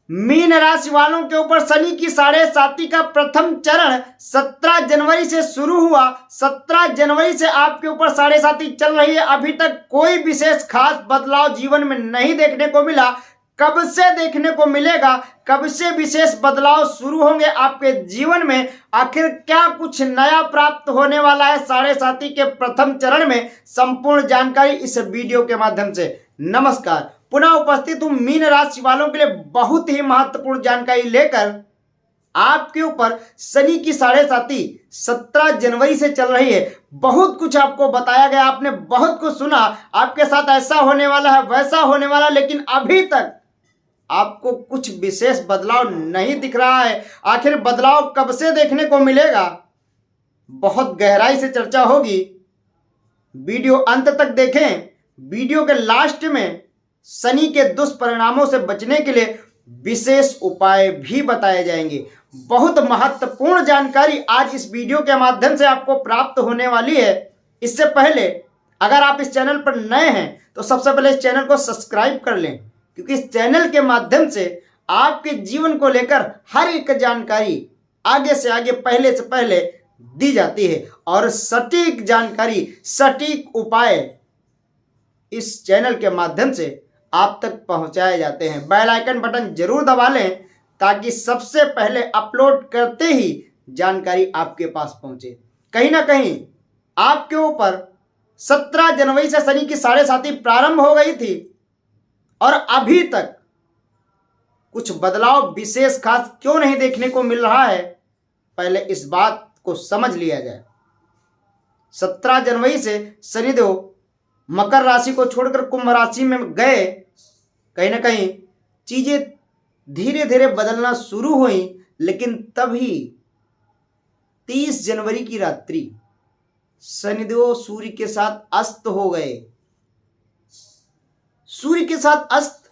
Mean राशि वालों के ऊपर शनि की 7.5 का प्रथम चरण 17 जनवरी से शुरू हुआ। 17 जनवरी से आपके ऊपर 7.5 चल रही है। अभी तक कोई विशेष खास बदलाव जीवन में नहीं देखने को मिला। कब से देखने को मिलेगा, कब से विशेष बदलाव शुरू होंगे आपके जीवन में, आखिर क्या कुछ नया प्राप्त होने वाला है 7.5 के प्रथम चरण में, संपूर्ण जानकारी इस वीडियो के माध्यम से। नमस्कार, पुनः उपस्थित हूं मीन राशि वालों के लिए बहुत ही महत्वपूर्ण जानकारी लेकर। आपके ऊपर शनि की 7.5 17 जनवरी से चल रही है। बहुत कुछ आपको बताया गया, आपने बहुत कुछ सुना, आपके साथ ऐसा होने वाला है, वैसा होने वाला, लेकिन अभी तक आपको कुछ विशेष बदलाव नहीं दिख रहा है। आखिर बदलाव कब से देखने को मिलेगा, बहुत गहराई से चर्चा होगी। वीडियो अंत तक देखें। वीडियो के लास्ट में शनि के दुष्परिणामों से बचने के लिए विशेष उपाय भी बताए जाएंगे। बहुत महत्वपूर्ण जानकारी आज इस वीडियो के माध्यम से आपको प्राप्त होने वाली है। इससे पहले अगर आप इस चैनल पर नए हैं तो सबसे पहले इस चैनल को सब्सक्राइब कर लें, क्योंकि इस चैनल के माध्यम से आपके जीवन को लेकर हर एक जानकारी आगे से आगे, पहले से पहले दी जाती है और सटीक जानकारी, सटीक उपाय इस चैनल के माध्यम से आप तक पहुंचाए जाते हैं। बेल आइकन बटन जरूर दबा लें ताकि सबसे पहले अपलोड करते ही जानकारी आपके पास पहुंचे। कहीं ना कहीं आपके ऊपर 17 जनवरी से शनि की 7.5 प्रारंभ हो गई थी और अभी तक कुछ बदलाव विशेष खास क्यों नहीं देखने को मिल रहा है, पहले इस बात को समझ लिया जाए। 17 जनवरी से शनिदेव मकर राशि को छोड़कर कुंभ राशि में गए। कहीं ना कहीं चीजें धीरे धीरे बदलना शुरू हुई, लेकिन तभी 30 जनवरी की रात्रि शनिदेव सूर्य के साथ अस्त हो गए। सूर्य के साथ अस्त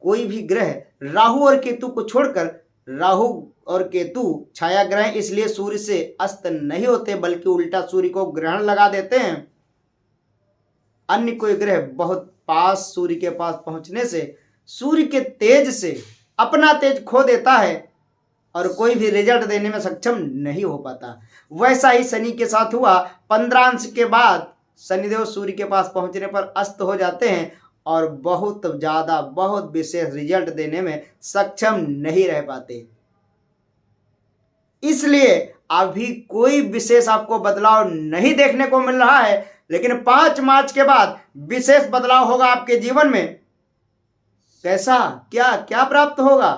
कोई भी ग्रह राहु और केतु को छोड़कर, राहु और केतु छाया ग्रह, इसलिए सूर्य से अस्त नहीं होते बल्कि उल्टा सूर्य को ग्रहण लगा देते हैं। अन्य कोई ग्रह बहुत पास सूर्य के पास पहुंचने से सूर्य के तेज से अपना तेज खो देता है और कोई भी रिजल्ट देने में सक्षम नहीं हो पाता। वैसा ही शनि के साथ हुआ। 15 अंश के बाद शनिदेव सूर्य के पास पहुंचने पर अस्त हो जाते हैं और बहुत ज्यादा, बहुत विशेष रिजल्ट देने में सक्षम नहीं रह पाते। इसलिए अभी कोई विशेष आपको बदलाव नहीं देखने को मिल रहा है, लेकिन 5 मार्च के बाद विशेष बदलाव होगा आपके जीवन में। कैसा, क्या क्या प्राप्त होगा?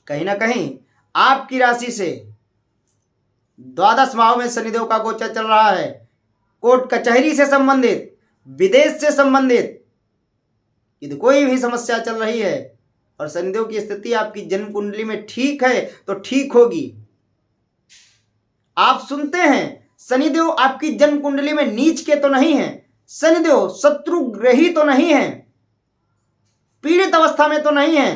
कहीं ना कहीं आपकी राशि से द्वादश भाव में शनिदेव का गोचर चल रहा है। कोर्ट कचहरी से संबंधित, विदेश से संबंधित यदि कोई भी समस्या चल रही है और शनिदेव की स्थिति आपकी जन्म कुंडली में ठीक है तो ठीक होगी। आप सुनते हैं शनिदेव आपकी जन्म कुंडली में नीच के तो नहीं है, शनिदेव शत्रु ग्रही तो नहीं है, पीड़ित अवस्था में तो नहीं है।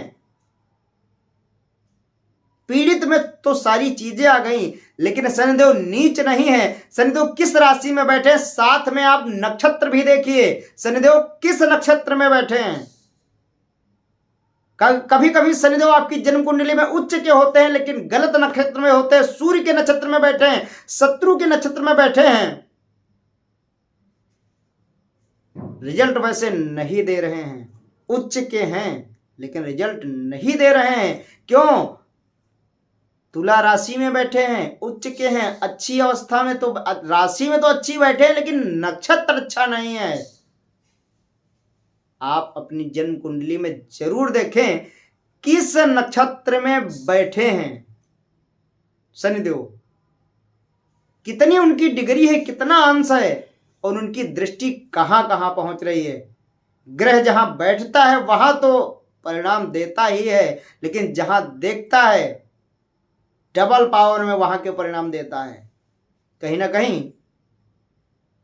पीड़ित में तो सारी चीजें आ गई, लेकिन शनिदेव नीच नहीं है। शनिदेव किस राशि में बैठे, साथ में आप नक्षत्र भी देखिए, शनिदेव किस नक्षत्र में बैठे हैं। कभी कभी शनिदेव आपकी जन्म कुंडली में उच्च के होते हैं, लेकिन गलत नक्षत्र में होते हैं, सूर्य के नक्षत्र में बैठे हैं, शत्रु के नक्षत्र में बैठे हैं। रिजल्ट वैसे नहीं दे रहे हैं, उच्च के हैं लेकिन रिजल्ट नहीं दे रहे हैं। क्यों? तुला राशि में बैठे हैं, उच्च के हैं, अच्छी अवस्था में तो, राशि में तो अच्छी बैठे हैं लेकिन नक्षत्र अच्छा नहीं है। आप अपनी जन्म कुंडली में जरूर देखें किस नक्षत्र में बैठे हैं शनिदेव, कितनी उनकी डिग्री है, कितना अंश है और उनकी दृष्टि कहां कहां पहुंच रही है। ग्रह जहां बैठता है वहां तो परिणाम देता ही है, लेकिन जहां देखता है डबल पावर में वहां के परिणाम देता है। कहीं ना कहीं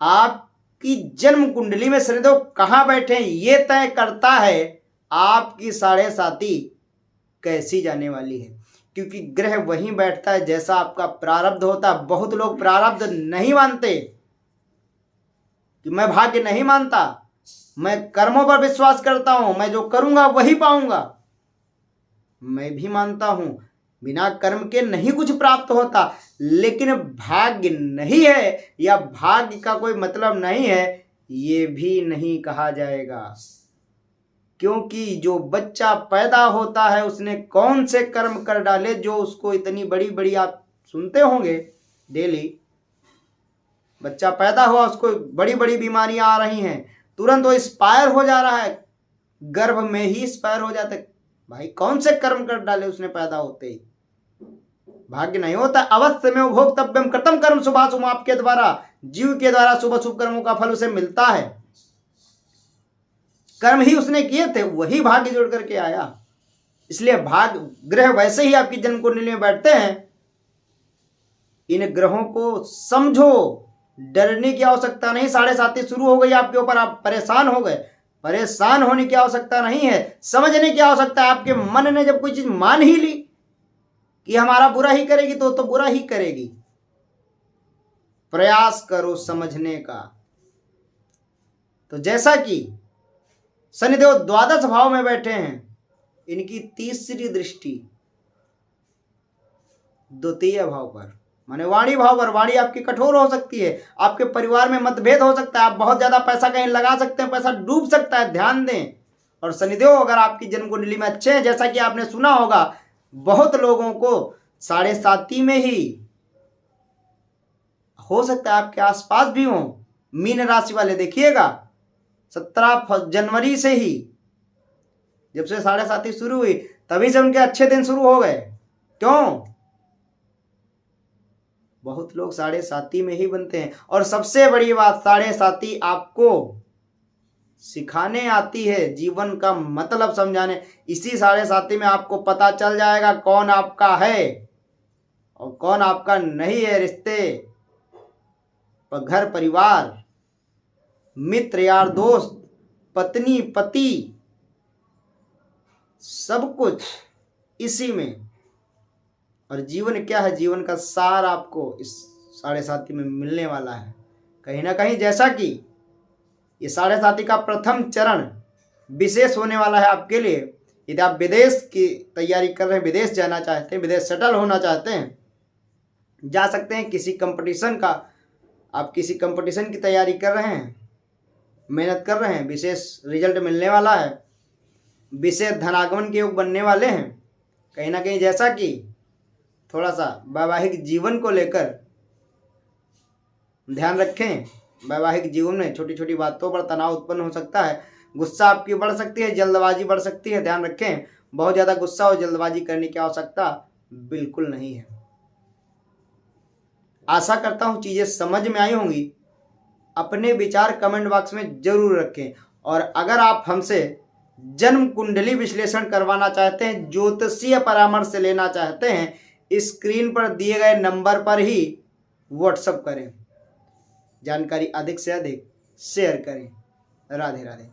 आपकी जन्म कुंडली में शनिदेव कहां बैठे ये तय करता है आपकी 7.5 कैसी जाने वाली है, क्योंकि ग्रह वहीं बैठता है जैसा आपका प्रारब्ध होता है। बहुत लोग प्रारब्ध नहीं मानते कि मैं भाग्य नहीं मानता, मैं कर्मों पर विश्वास करता हूं, मैं जो करूंगा वही पाऊंगा। मैं भी मानता हूं बिना कर्म के नहीं कुछ प्राप्त होता, लेकिन भाग्य नहीं है या भाग्य का कोई मतलब नहीं है ये भी नहीं कहा जाएगा, क्योंकि जो बच्चा पैदा होता है उसने कौन से कर्म कर डाले जो उसको इतनी बड़ी बड़ी, आप सुनते होंगे डेली, बच्चा पैदा हुआ उसको बड़ी बड़ी बीमारियां आ रही हैं, तुरंत वो एक्सपायर हो जा रहा है, गर्भ में ही एक्सपायर हो जाता है। भाई कौन से कर्म कर डाले उसने पैदा होते ही? भाग्य नहीं होता। अवश्य में भोक्तव्यम कृतम कर्म शुभाशुभ, आपके द्वारा, जीव के द्वारा शुभ अशुभ कर्मों का फल उसे मिलता है। कर्म ही उसने किए थे, वही भाग्य जोड़ करके आया। इसलिए भाग्य ग्रह वैसे ही आपकी जन्म कुंडली में बैठते हैं, इन ग्रहों को समझो, डरने की आवश्यकता नहीं। 7.5 शुरू हो गई आपके ऊपर, आप परेशान हो गए, परेशान होने की आवश्यकता नहीं है, समझने की आवश्यकता है। आपके मन ने जब कोई चीज मान ही ली कि हमारा बुरा ही करेगी तो बुरा ही करेगी। प्रयास करो समझने का। तो जैसा कि शनिदेव द्वादश भाव में बैठे हैं, इनकी तीसरी दृष्टि द्वितीय भाव पर, माने वाणी भाव पर। वाणी आपकी कठोर हो सकती है, आपके परिवार में मतभेद हो सकता है, आप बहुत ज्यादा पैसा कहीं लगा सकते हैं, पैसा डूब सकता है, ध्यान दें। और शनिदेव अगर आपकी जन्म कुंडली में अच्छे हैं, जैसा कि आपने सुना होगा, बहुत लोगों को 7.5 में ही हो सकता है, आपके आसपास भी हो। मीन राशि वाले देखिएगा, 17 जनवरी से ही, जब से 7.5 शुरू हुई तभी से उनके अच्छे दिन शुरू हो गए। क्यों? बहुत लोग 7.5 में ही बनते हैं। और सबसे बड़ी बात, 7.5 आपको सिखाने आती है, जीवन का मतलब समझाने। इसी 7.5 में आपको पता चल जाएगा कौन आपका है और कौन आपका नहीं है। रिश्ते, घर परिवार, मित्र यार दोस्त, पत्नी पति, सब कुछ इसी में। और जीवन क्या है, जीवन का सार आपको इस 7.5 में मिलने वाला है कहीं ना कहीं। जैसा कि ये 7.5 का प्रथम चरण विशेष होने वाला है आपके लिए। यदि आप विदेश की तैयारी कर रहे हैं, विदेश जाना चाहते हैं, विदेश सेटल होना चाहते हैं, जा सकते हैं। किसी कंपटीशन का, आप किसी कंपटीशन की तैयारी कर रहे हैं, मेहनत कर रहे हैं, विशेष रिजल्ट मिलने वाला है, विशेष धनागमन के योग बनने वाले हैं कहीं ना कहीं। जैसा कि थोड़ा सा वैवाहिक जीवन को लेकर ध्यान रखें। वैवाहिक जीवन में छोटी छोटी बातों पर तनाव उत्पन्न हो सकता है, गुस्सा आपकी बढ़ सकती है, जल्दबाजी बढ़ सकती है, ध्यान रखें। बहुत ज़्यादा गुस्सा और जल्दबाजी करने की आवश्यकता बिल्कुल नहीं है। आशा करता हूँ चीज़ें समझ में आई होंगी। अपने विचार कमेंट बॉक्स में जरूर रखें। और अगर आप हमसे जन्म कुंडली विश्लेषण करवाना चाहते हैं, ज्योतिषीय परामर्श लेना चाहते हैं, स्क्रीन पर दिए गए नंबर पर ही व्हाट्सएप करें। जानकारी अधिक से अधिक शेयर करें। राधे राधे।